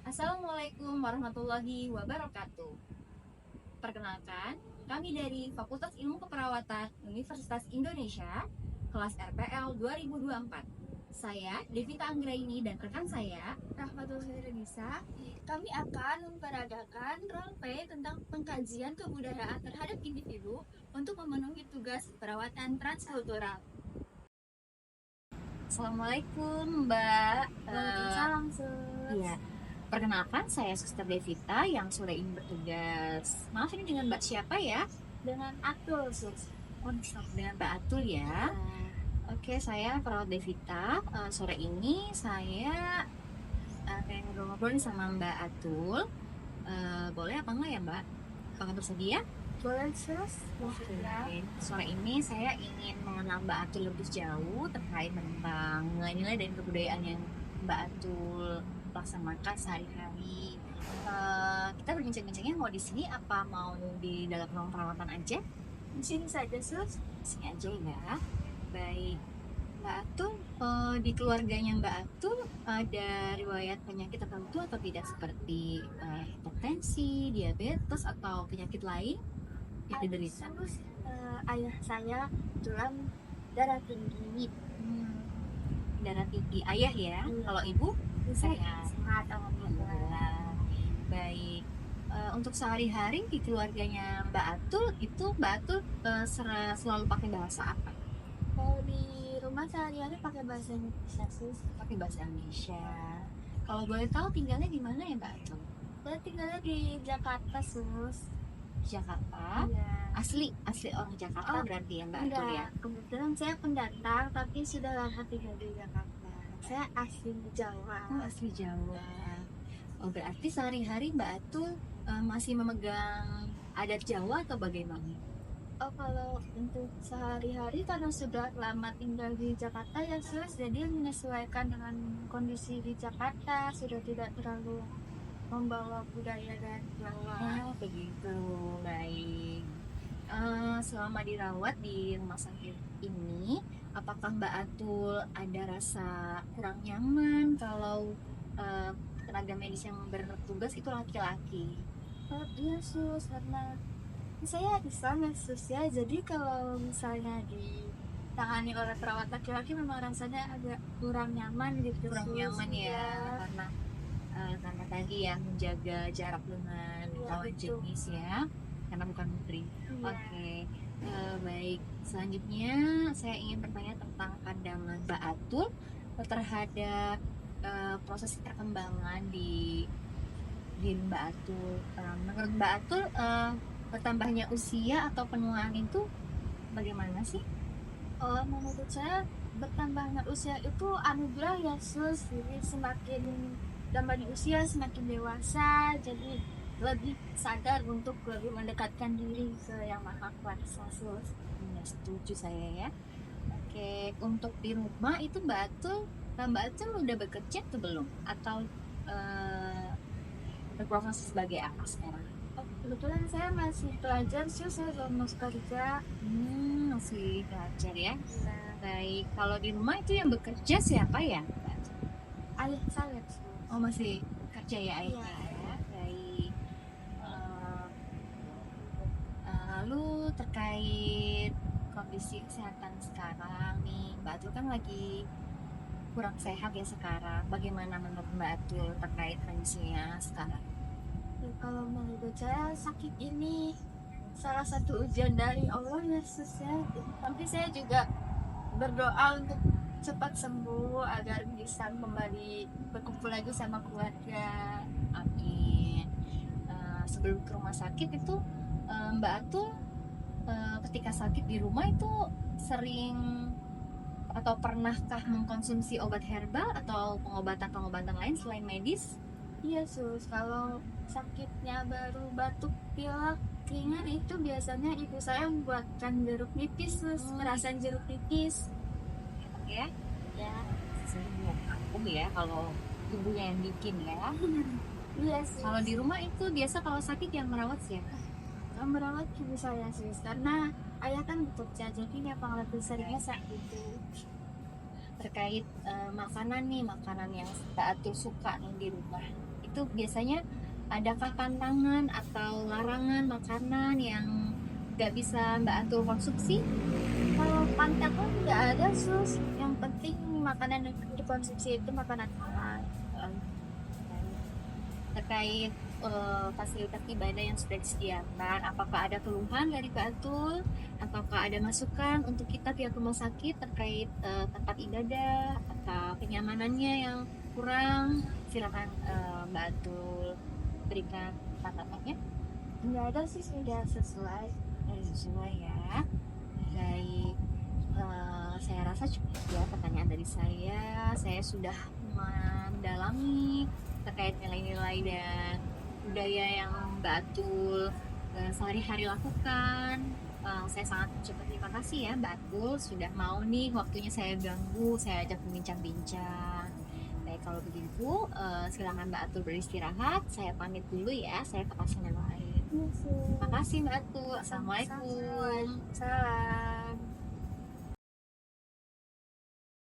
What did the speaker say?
Assalamualaikum warahmatullahi wabarakatuh. Perkenalkan, kami dari Fakultas Ilmu Keperawatan Universitas Indonesia, kelas RPL 2024. Saya Devita Anggraini dan rekan saya Rahmatul Khairunisa, kami akan memperagakan role-play tentang pengkajian kebudayaan terhadap individu untuk memenuhi tugas perawatan transkultural. Assalamualaikum Mbak. Waalaikumsalam, Sus. Iya, perkenalkan saya Suster Devita yang sore ini bertugas. Maaf, ini dengan Mbak siapa ya? Dengan Atul, Sus. Oh, dengan Mbak Atul ya. Oke, saya perawat Devita. Sore ini saya pengen ngobrol-ngobrol nih sama Mbak Atul. Boleh apa enggak ya Mbak? Apakah bersedia? Boleh, Sus. Oke. Sore ini saya ingin mengenal Mbak Atul lebih jauh terkait tentang nilai dan kebudayaan yang Mbak Atul laksanakan sehari-hari. Kita berbincang-bincangnya mau di sini apa mau di dalam ruang perawatan aja? Di sini saja, Sus. Di sini aja ya. Baik. Mbak Atul, di keluarganya Mbak Atul ada riwayat penyakit tertentu atau tidak seperti hipertensi, diabetes atau penyakit lain yang diderita? Sus, ayah saya kebetulan darah tinggi. Darah tinggi ayah ya. Kalau ibu Saya sehat, alhamdulillah. alhamdulillah. Baik. Untuk sehari-hari di keluarganya Mbak Atul itu Mbak Atul selalu pakai bahasa apa? Kalau di rumah sehari-hari pakai bahasa Indonesia, Sus. Pakai bahasa Indonesia. Kalau boleh tahu tinggalnya di mana ya Mbak Atul? Saya tinggalnya di Jakarta, Sus. Jakarta. Iya. Asli orang Jakarta Oh, berarti ya Mbak Atul ya. enggak, kebetulan saya pendatang tapi sudah lama tinggal di Jakarta. Saya asli Jawa. Oh, asli Jawa. Oh, berarti sehari-hari Mbak Atul masih memegang adat Jawa atau bagaimana? Oh, kalau untuk sehari-hari karena sudah lama tinggal di Jakarta ya, Sus, jadi menyesuaikan dengan kondisi di Jakarta, sudah tidak terlalu membawa budaya dari Jawa. Oh, begitu. Baik. Selama dirawat di rumah sakit ini, apakah Mbak Atul ada rasa kurang nyaman kalau tenaga medis yang bertugas itu laki-laki? Oh, iya, Sus, karena saya Islam ya, Sus, ya. Jadi kalau misalnya ditangani oleh perawat laki-laki memang rasanya agak kurang nyaman gitu, Kurang Sus. nyaman ya, Iya. karena tadi ya menjaga jarak dengan Iya, lawan betul. jenis ya, karena bukan putri. Iya. Oke, baik. Selanjutnya saya ingin bertanya tentang pandangan Mbak Atul terhadap proses perkembangan di diri Mbak Atul. Menurut Mbak Atul, bertambahnya usia atau penuaan itu bagaimana sih? Oh, menurut saya bertambahnya usia itu anugerah ya, Sus. Jadi semakin tambahnya usia semakin dewasa, jadi lebih sadar untuk lebih mendekatkan diri ke yang maha kuasa, Sus. Ya, setuju saya ya. Oke, untuk di rumah itu Mbak Atul udah bekerja atau belum? Atau berprofesi sebagai apa sekarang? Oh, kebetulan saya masih pelajar, Sus. Saya belum masuk kerja. Masih belajar ya. Nah, Baik, kalau di rumah itu yang bekerja siapa ya? ayah saya, Sus. Oh, masih kerja ya ayahnya Iya. ya. Baik. Eh, Lalu terkait kondisi kesehatan sekarang nih, Mbak Atul kan lagi kurang sehat ya sekarang. Bagaimana menurut Mbak Atul terkait kondisinya sekarang? Ya, kalau menurut saya sakit ini salah satu ujian dari Allah ya, Sus, ya. Tapi saya juga berdoa untuk cepat sembuh agar bisa kembali berkumpul lagi sama keluarga. Amin. Sebelum ke rumah sakit itu Mbak Atul ketika sakit di rumah itu sering atau pernahkah mengkonsumsi obat herbal atau pengobatan-pengobatan lain selain medis? Iya, Sus, kalau sakitnya baru batuk pilek ringan itu biasanya ibu saya membuatkan jeruk nipis, Sus, perasan jeruk nipis. Ya, Ya, sesungguhnya aku ya kalau ibunya yang bikin ya. iya, Sus. Kalau di rumah itu biasa kalau sakit yang merawat siapa? Merawat ibu saya, Sus, karena ayah kan bekerja, jadi memang lebih seringnya saat itu. Terkait makanan nih, makanan yang Mbak Atul suka nih di rumah, itu itu biasanya adakah pantangan atau larangan makanan yang nggak bisa Mbak Atul konsumsi? Kalau pantangan nggak ada sus, yang penting makanan yang dikonsumsi itu makanan halal. Eh, Terkait fasilitas ibadah yang sudah disediakan, apakah ada keluhan dari Mbak Atul? Ataukah ada masukan untuk kita pihak rumah sakit terkait tempat ibadah atau kenyamanannya yang kurang? Silakan Mbak Atul berikan tanggapannya. Nggak ada sih, sudah sesuai. Sesuai ya. Baik, saya rasa cukup ya pertanyaan dari saya. Saya sudah mendalami terkait nilai-nilai dan budaya yang Mbak Atul sehari-hari lakukan. Saya sangat ucapkan terima kasih ya Mbak Atul sudah mau nih waktunya saya ganggu, saya ajak berbincang-bincang. Baik, kalau begitu silakan Mbak Atul beristirahat. Saya pamit dulu ya, saya ke pasien yang lain. Iya, Sus. Makasih Mbak Atul. Assalamualaikum. Salam.